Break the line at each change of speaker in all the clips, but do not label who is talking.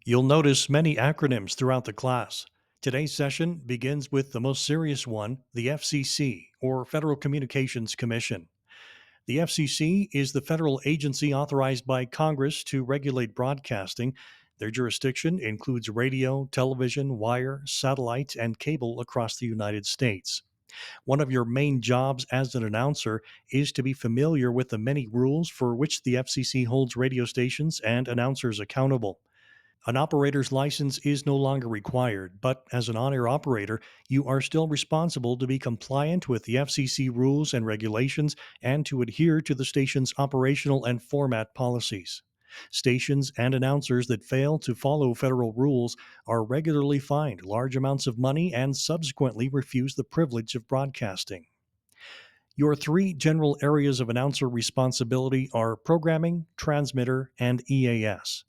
You'll notice many acronyms throughout the class. Today's session begins with the most serious one, the FCC, or Federal Communications Commission. The FCC is the federal agency authorized by Congress to regulate broadcasting. Their jurisdiction includes radio, television, wire, satellite, and cable across the United States. One of your main jobs as an announcer is to be familiar with the many rules for which the FCC holds radio stations and announcers accountable. An operator's license is no longer required, but as an on air operator, you are still responsible to be compliant with the FCC rules and regulations and to adhere to the station's operational and format policies. Stations and announcers that fail to follow federal rules are regularly fined large amounts of money and subsequently refuse the privilege of broadcasting. Your three general areas of announcer responsibility are programming, transmitter, and EAS.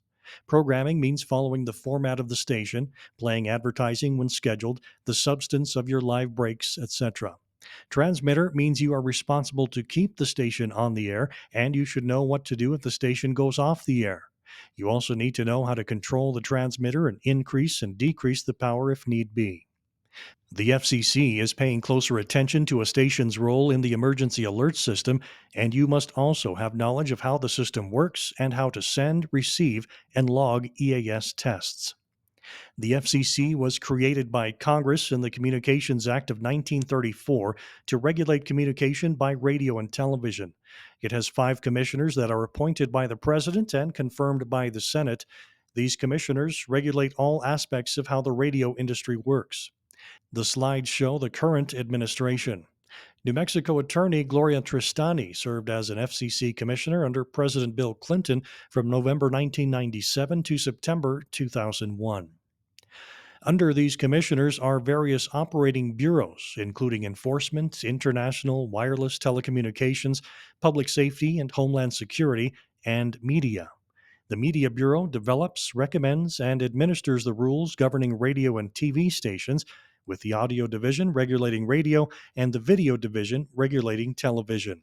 Programming means following the format of the station, playing advertising when scheduled, the substance of your live breaks, etc. Transmitter means you are responsible to keep the station on the air, and you should know what to do if the station goes off the air. You also need to know how to control the transmitter and increase and decrease the power if need be. The FCC is paying closer attention to a station's role in the emergency alert system, and you must also have knowledge of how the system works and how to send, receive, and log EAS tests. The FCC was created by Congress in the Communications Act of 1934 to regulate communication by radio and television. It has five commissioners that are appointed by the President and confirmed by the Senate. These commissioners regulate all aspects of how the radio industry works. The slides show the current administration. New Mexico Attorney Gloria Tristani served as an FCC commissioner under President Bill Clinton from November 1997 to September 2001. Under these commissioners are various operating bureaus, including enforcement, international, wireless telecommunications, public safety and homeland security, and media. The Media Bureau develops, recommends, and administers the rules governing radio and TV stations, with the Audio Division regulating radio and the Video Division regulating television.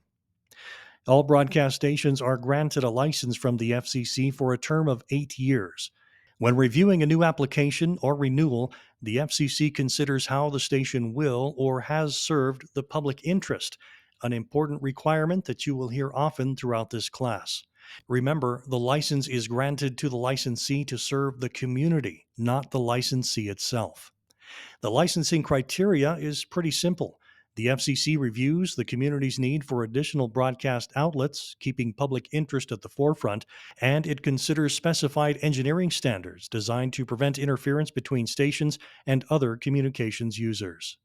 All broadcast stations are granted a license from the FCC for a term of 8 years. When reviewing a new application or renewal, the FCC considers how the station will or has served the public interest, an important requirement that you will hear often throughout this class. Remember, the license is granted to the licensee to serve the community, not the licensee itself. The licensing criteria is pretty simple. The FCC reviews the community's need for additional broadcast outlets, keeping public interest at the forefront, and it considers specified engineering standards designed to prevent interference between stations and other communications users.